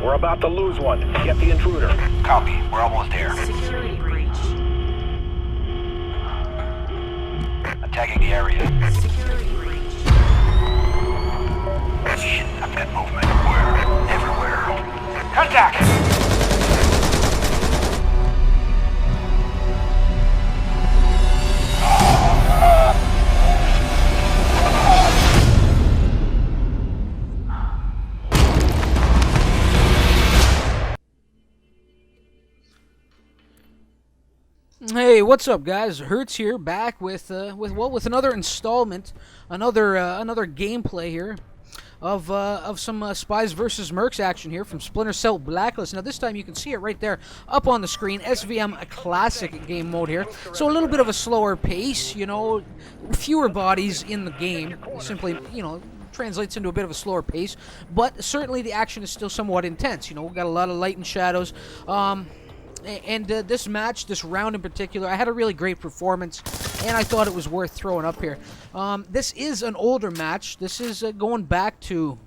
We're about to lose one. Get the intruder. Copy. We're almost there. Security breach. Attacking the area. Security breach. Shit, I've got movement. Where? Everywhere. Contact! Hey, what's up, guys? Hertz here, back with another installment, another gameplay here of some Spies versus Mercs action here from Splinter Cell Blacklist. Now this time you can see it right there up on the screen. SvM classic game mode here, so a little bit of a slower pace, you know, fewer bodies in the game. Simply, you know, translates into a bit of a slower pace, but certainly the action is still somewhat intense. You know, we've got a lot of light and shadows. And this match, this round in particular, I had a really great performance, and I thought it was worth throwing up here. This is an older match. This is going back to,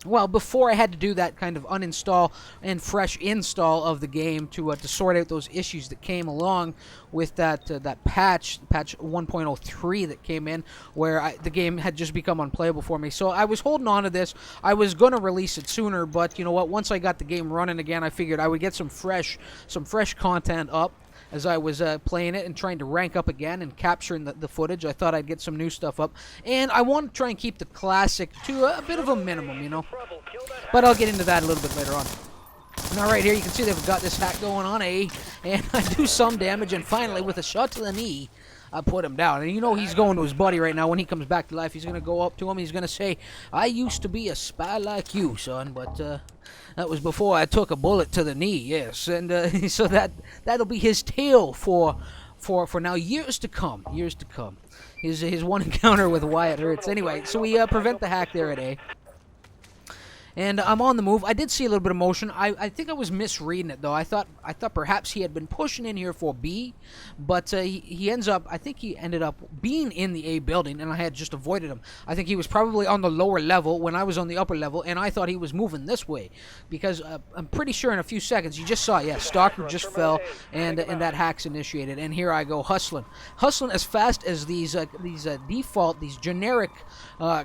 well, before I had to do that kind of uninstall and fresh install of the game to sort out those issues that came along with that patch 1.03 that came in, where the game had just become unplayable for me. So I was holding on to this. I was going to release it sooner, but you know what? Once I got the game running again, I figured I would get some fresh content up as I was playing it and trying to rank up again and capturing the footage. I thought I'd get some new stuff up, and I want to try and keep the classic to a bit of a minimum, you know. But I'll get into that a little bit later on. Now right here you can see they've got this hack going on, and I do some damage, and finally with a shot to the knee, I put him down. And you know he's going to his buddy right now. When he comes back to life, he's going to go up to him. He's going to say, "I used to be a spy like you, son, but that was before I took a bullet to the knee." Yes, and so that'll be his tale for now, years to come. Years to come. His one encounter with Wyatt Hertz. Anyway, so we prevent the hack there at A. And I'm on the move. I did see a little bit of motion. I think I was misreading it, though. I thought perhaps he had been pushing in here for B, but he ends up, I think he ended up being in the A building, and I had just avoided him. I think he was probably on the lower level when I was on the upper level, and I thought he was moving this way, because I'm pretty sure in a few seconds, you just saw, yeah, Stalker just fell, and that hack's initiated, and here I go hustling as fast as these default, these generic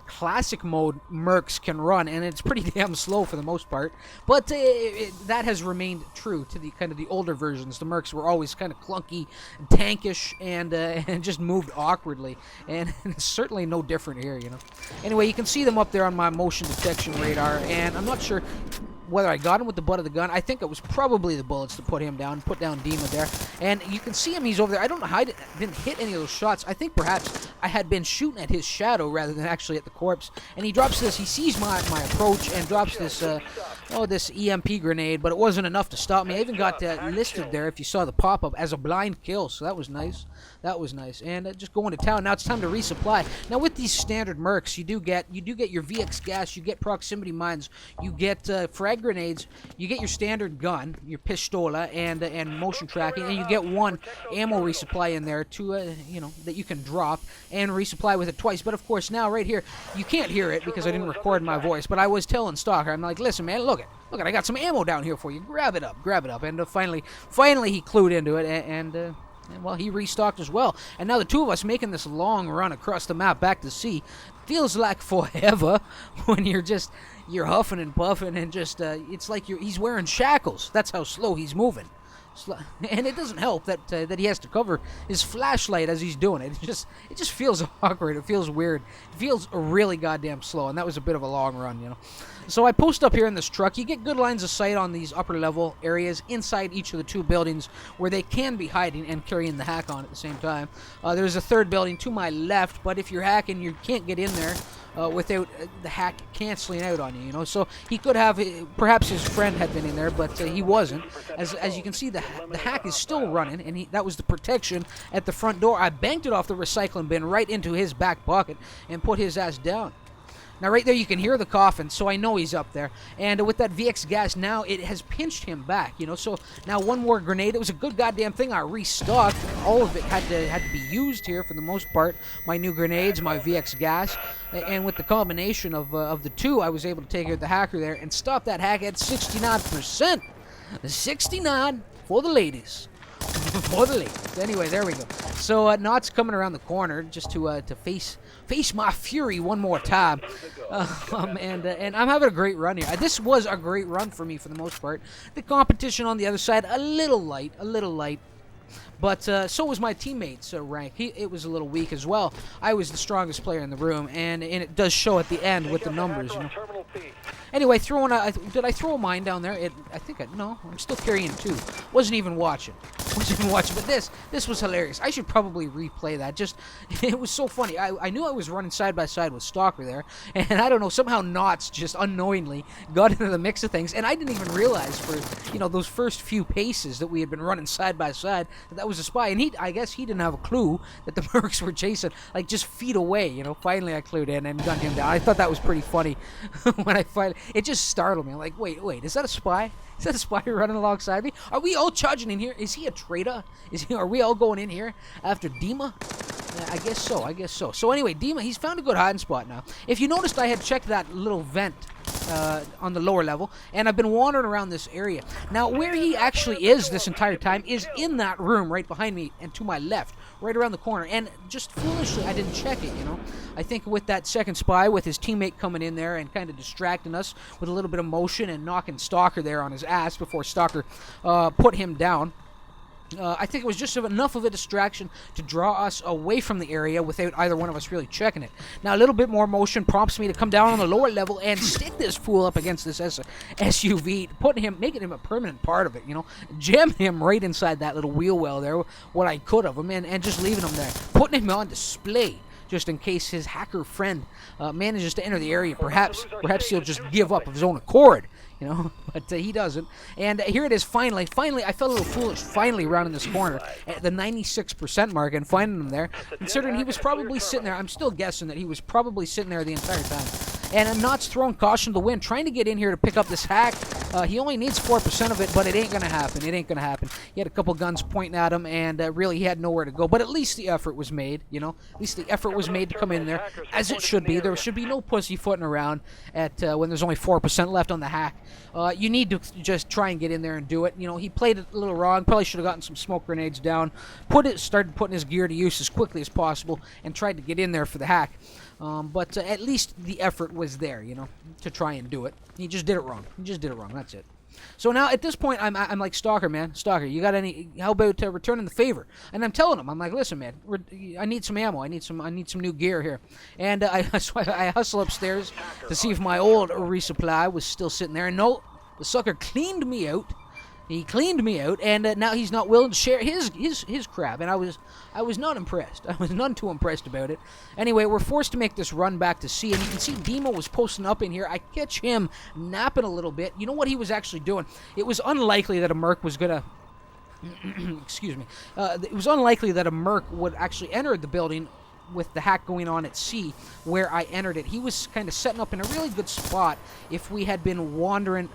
classic mode Mercs can run, and it's pretty damn slow for the most part, but that has remained true to the kind of the older versions. The Mercs were always kind of clunky, tankish, and just moved awkwardly, and it's certainly no different here, you know. Anyway, you can see them up there on my motion detection radar, and I'm not sure whether I got him with the butt of the gun. I think it was probably the bullets to put him down, put down Dima there. And you can see him, he's over there. I don't know how I didn't hit any of those shots. I think perhaps I had been shooting at his shadow rather than actually at the corpse. And he drops this, he sees my approach and drops this, this EMP grenade, but it wasn't enough to stop me. I even got listed there, if you saw the pop-up, as a blind kill, so that was nice. That was nice. And just going to town. Now it's time to resupply. Now with these standard Mercs, you do get your VX gas, you get proximity mines, you get frag grenades, you get your standard gun, your pistola, and motion tracking, and you get one ammo resupply in there to you know, that you can drop and resupply with it twice. But of course now right here you can't hear it because I didn't record my voice, but I was telling Stalker, I'm like, listen man, look it, I got some ammo down here for you, grab it up, and finally he clued into it, and well, he restocked as well. And now the two of us making this long run across the map back to C feels like forever when you're huffing and puffing, and just it's like he's wearing shackles. That's how slow he's moving. And it doesn't help that he has to cover his flashlight as he's doing it. It just feels awkward. It feels weird. It feels really goddamn slow, and that was a bit of a long run, you know. So I post up here in this truck. You get good lines of sight on these upper level areas inside each of the two buildings where they can be hiding and carrying the hack on at the same time. There's a third building to my left, but if you're hacking, you can't get in there without the hack canceling out on you, you know. So he could have, perhaps his friend had been in there, but he wasn't. As you can see, the hack is still running, and that was the protection at the front door. I banked it off the recycling bin right into his back pocket and put his ass down. Now, right there, you can hear the coffin, so I know he's up there. And with that VX gas, now it has pinched him back, you know. So now one more grenade. It was a good goddamn thing. I restocked. All of it had to be used here for the most part. My new grenades, my VX gas, and with the combination of the two, I was able to take out the hacker there and stop that hack at 69%. 69 for the ladies. For the ladies. Anyway, there we go. So Knott's coming around the corner just to face my fury one more time. And I'm having a great run here. This was a great run for me for the most part. The competition on the other side, a little light. But so was my teammate's rank. It was a little weak as well. I was the strongest player in the room, and it does show at the end with the numbers. You know. Anyway, did I throw a mine down there? No. I'm still carrying 2. Wasn't even watching. But this was hilarious. I should probably replay that. It was so funny. I knew I was running side by side with Stalker there, and I don't know, somehow Knots just unknowingly got into the mix of things, and I didn't even realize for those first few paces that we had been running side by side that was a spy, and I guess he didn't have a clue that the Mercs were chasing like just feet away. Finally I clued in and gunned him down. I thought that was pretty funny when it just startled me. I'm like, wait, is that a spy? Is that a spy running alongside me? Are we all charging in here? Is he a traitor? Are we all going in here after Dima? Yeah, I guess so. So anyway, Dima, he's found a good hiding spot now. If you noticed, I had checked that little vent on the lower level, and I've been wandering around this area. Now, where he actually is this entire time is in that room right behind me and to my left, right around the corner. And just foolishly, I didn't check it, I think with that second spy, with his teammate coming in there and kind of distracting us with a little bit of motion and knocking Stalker there on his ass before Stalker put him down. I think it was just enough of a distraction to draw us away from the area without either one of us really checking it. Now, a little bit more motion prompts me to come down on the lower level and stick this fool up against this SUV, making him a permanent part of it, jamming him right inside that little wheel well there, what I could of him, and just leaving him there, putting him on display, just in case his hacker friend manages to enter the area. Perhaps he'll just give up of his own accord. But he doesn't. And here it is, finally, I felt a little foolish finally rounding this corner at the 96% mark and finding him there, considering he was probably sitting there. I'm still guessing that he was probably sitting there the entire time. And I'm not throwing caution to the wind, trying to get in here to pick up this hack. He only needs 4% of it, but it ain't going to happen. He had a couple guns pointing at him, and really he had nowhere to go. But at least the effort was made, At least the effort was made to come in there, as it should be. There should be no pussyfooting around when there's only 4% left on the hack. You need to just try and get in there and do it. He played it a little wrong. Probably should have gotten some smoke grenades down. Started putting his gear to use as quickly as possible and tried to get in there for the hack. But at least the effort was there, to try and do it. He just did it wrong. That's it. So now at this point, I'm like, Stalker, man. Stalker, you got any? How about returning the favor? And I'm telling him, I'm like, listen, man, I need some ammo. I need some new gear here. And so I hustle upstairs to see if my old resupply was still sitting there. And no, the sucker cleaned me out. He cleaned me out, and now he's not willing to share his crap, and I was not impressed. I was none too impressed about it. Anyway, we're forced to make this run back to C, and you can see Demo was posting up in here. I catch him napping a little bit. You know what he was actually doing? It was unlikely that a Merc was gonna... excuse me. It was unlikely that a Merc would actually enter the building with the hack going on at C, where I entered it. He was kind of setting up in a really good spot if we had been wandering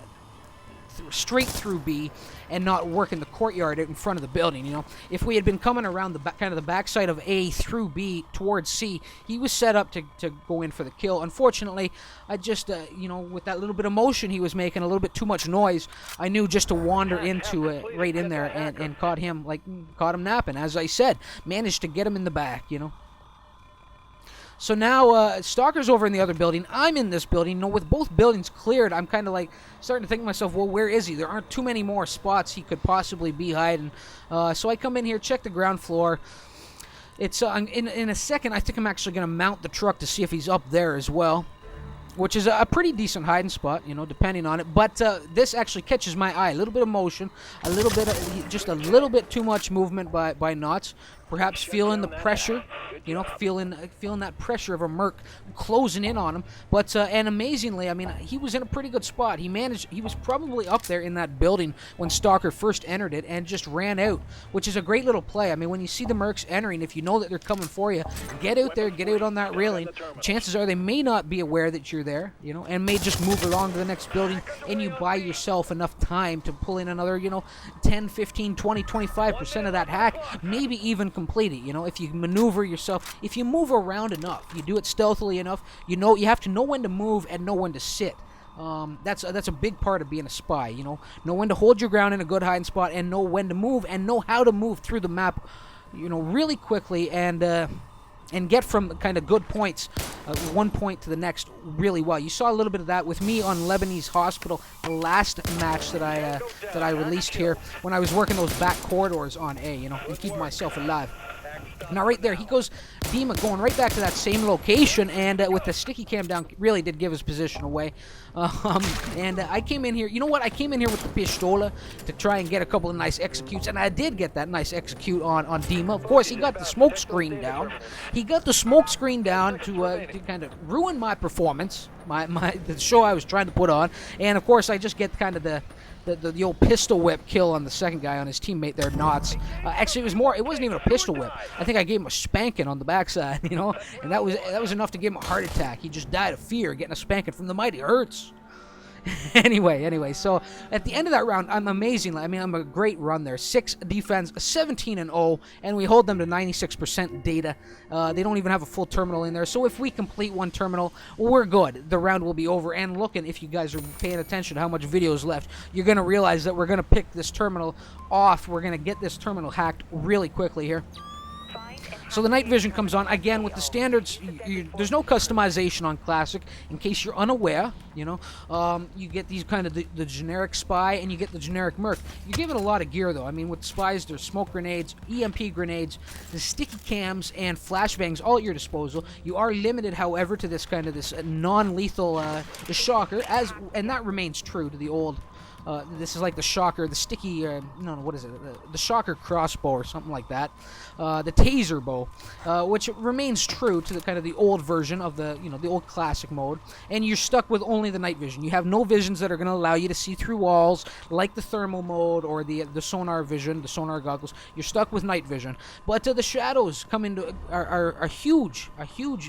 straight through B and not working the courtyard out in front of the building. If we had been coming around the back, kind of the backside of A through B towards C, he was set up to go in for the kill. Unfortunately, I just with that little bit of motion he was making, a little bit too much noise, I knew just to wander into it right in there and caught him napping. As I said, managed to get him in the back. So now, Stalker's over in the other building. I'm in this building. With both buildings cleared, I'm kind of like starting to think to myself, well, where is he? There aren't too many more spots he could possibly be hiding. So I come in here, check the ground floor. It's in a second, I think I'm actually going to mount the truck to see if he's up there as well, which is a pretty decent hiding spot, depending on it. But this actually catches my eye. A little bit of motion, just a little bit too much movement by Knots. perhaps feeling the pressure, feeling that pressure of a Merc closing in on him. But and amazingly, I mean, he was in a pretty good spot. He was probably up there in that building when Stalker first entered it and just ran out, which is a great little play. I mean, when you see the Mercs entering, if you know that they're coming for you, get out there, get out on that railing. Chances are they may not be aware that you're there, and may just move along to the next building, and you buy yourself enough time to pull in another, 10, 15, 20, 25% of that hack, maybe even complete it. If you maneuver yourself, if you move around enough, you do it stealthily enough, you have to know when to move and know when to sit. That's a big part of being a spy, know when to hold your ground in a good hiding spot, and know when to move, and know how to move through the map, really quickly, and get from kind of good points, one point to the next, really well. You saw a little bit of that with me on Lebanese Hospital, the last match that I released here when I was working those back corridors on A, and keeping myself alive. Now right there, he goes, Dima going right back to that same location, and with the sticky cam down, really did give his position away. And I came in here, I came in here with the pistola to try and get a couple of nice executes, and I did get that nice execute on Dima. Of course, he got the smoke screen down. He got the smoke screen down to kind of ruin my performance, the show I was trying to put on, and of course, I just get kind of the old pistol whip kill on the second guy, on his teammate there, Knots. Actually, it wasn't even a pistol whip. I think I gave him a spanking on the backside, and that was enough to give him a heart attack. He just died of fear getting a spanking from the mighty Hurts. Anyway, so at the end of that round, I'm a great run there. 6 defense, 17-0, and we hold them to 96% data. They don't even have a full terminal in there, so if we complete one terminal, we're good. The round will be over, and if you guys are paying attention to how much video is left, you're going to realize that we're going to pick this terminal off. We're going to get this terminal hacked really quickly here. So the night vision comes on again with the standards. There's no customization on classic, in case you're unaware. You get these kind of the generic spy, and you get the generic Merc. You're given a lot of gear though. I mean, with spies, there's smoke grenades, EMP grenades, the sticky cams, and flashbangs all at your disposal. You are limited, however, to this non-lethal the shocker, and that remains true to the old. This is like the shocker, the sticky, what is it? The shocker crossbow or something like that. The taser bow, which remains true to the kind of the old version of the old classic mode. And you're stuck with only the night vision. You have no visions that are going to allow you to see through walls, like the thermal mode or the sonar vision, the sonar goggles. You're stuck with night vision. But the shadows come into are a huge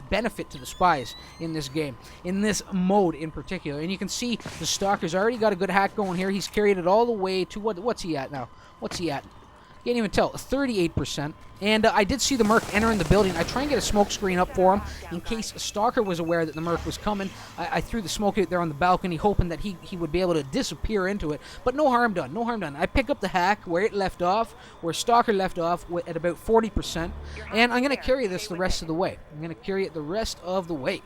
benefit to the spies in this game, in this mode in particular. And you can see the Stalker's already got a good hack going here. He's carried it all the way to what's he at now? What's he at? Can't even tell. 38%. And I did see the Merc entering the building. I try and get a smoke screen up for him in case a Stalker was aware that the Merc was coming. I threw the smoke out there on the balcony, hoping that he would be able to disappear into it. But no harm done. No harm done. I pick up the hack where it left off, where Stalker left off at about 40%. And I'm going to carry this the rest of the way. I'm going to carry it the rest of the way.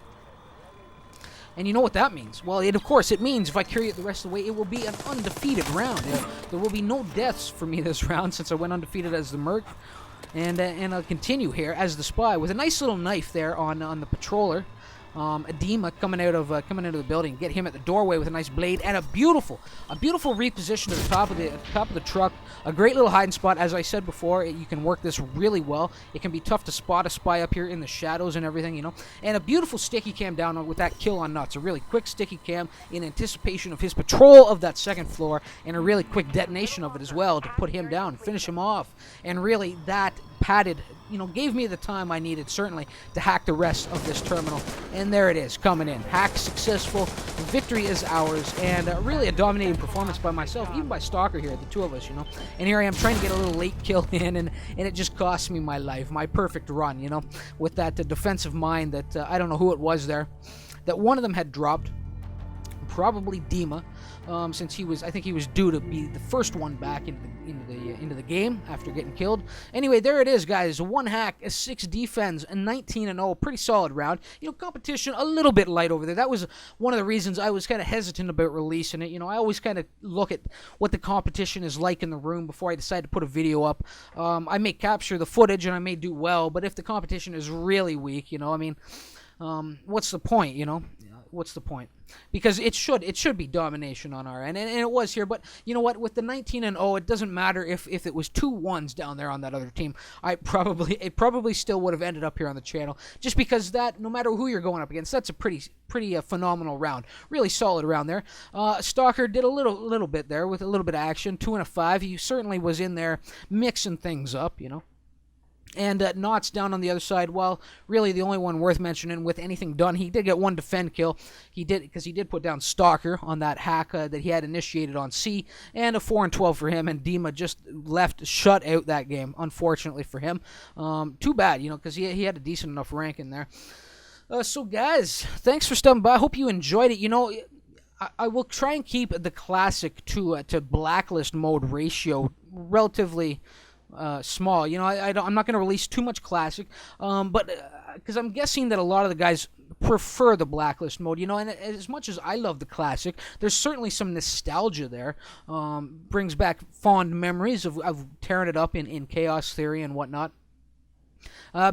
And you know what that means? Well, of course, it means if I carry it the rest of the way, it will be an undefeated round. There will be no deaths for me this round since I went undefeated as the Merc. And I'll continue here as the spy with a nice little knife there on the patroller. Edema coming out of the building. Get him at the doorway with a nice blade and a beautiful reposition to the top of the truck. A great little hiding spot. As I said before, you can work this really well. It can be tough to spot a spy up here in the shadows and everything, And a beautiful sticky cam down with that kill on Nuts. A really quick sticky cam in anticipation of his patrol of that second floor, and a really quick detonation of it as well to put him down, finish him off, and really that padded. Gave me the time I needed, certainly, to hack the rest of this terminal. And there it is, coming in. Hack successful. Victory is ours. And really a dominating performance by myself, even by Stalker here, the two of us, And here I am trying to get a little late kill in, and it just cost me my life, my perfect run, with that defensive mind that I don't know who it was there, that one of them had dropped. Probably Dima, since I think he was due to be the first one back into the game after getting killed. Anyway, there it is, guys. 1 hack, a 6 defense, a 19-0, pretty solid round. Competition a little bit light over there. That was one of the reasons I was kind of hesitant about releasing it. I always kind of look at what the competition is like in the room before I decide to put a video up. I may capture the footage and I may do well, but if the competition is really weak, what's the point, what's the point? Because it should be domination on our end, and it was here. But you know what? With the 19-0, it doesn't matter if it was 2-1s down there on that other team. It probably still would have ended up here on the channel, just because that, no matter who you're going up against, that's a pretty phenomenal round, really solid round there. Stalker did a little bit there with a little bit of action, 2 and a 5. He certainly was in there mixing things up, you know. And Knott's down on the other side. Well, really the only one worth mentioning with anything done. He did get one defend kill. He did put down Stalker on that hack that he had initiated on C, and a 4 and 12 for him. And Dima just shut out that game, unfortunately for him. Too bad, you know, because he had a decent enough rank in there. So guys, thanks for stopping by. I hope you enjoyed it. You know, I will try and keep the classic to blacklist mode ratio relatively small. You know, I'm not going to release too much classic, but because I'm guessing that a lot of the guys prefer the blacklist mode, you know, and as much as I love the classic, there's certainly some nostalgia there. Brings back fond memories of tearing it up in Chaos Theory and whatnot.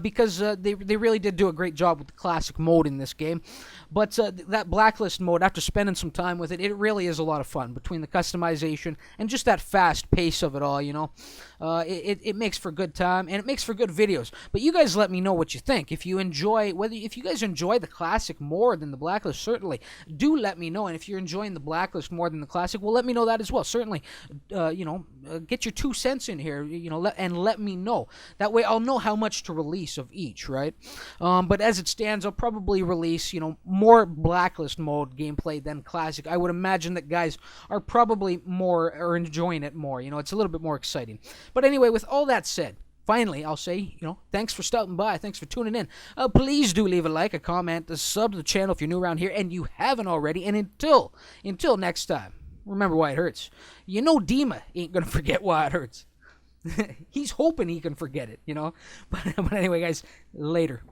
Because they really did do a great job with the classic mode in this game. But that blacklist mode, after spending some time with it, it really is a lot of fun between the customization and just that fast pace of it all, you know. It makes for good time, and it makes for good videos. But you guys let me know what you think. If you guys enjoy the classic more than the blacklist, certainly do let me know. And if you're enjoying the blacklist more than the classic, well, let me know that as well. Certainly, you know, get your 2 cents in here, you know, and let me know. That way I'll know how much to release of each, right? But as it stands, I'll probably release, you know, more blacklist mode gameplay than classic. I would imagine that guys are probably enjoying it more. You know, it's a little bit more exciting. But anyway, with all that said, finally, I'll say, you know, thanks for stopping by. Thanks for tuning in. Please do leave a like, a comment, a sub to the channel if you're new around here and you haven't already. And until next time, remember why it hurts. You know Dima ain't going to forget why it hurts. He's hoping he can forget it, you know. But anyway, guys, later.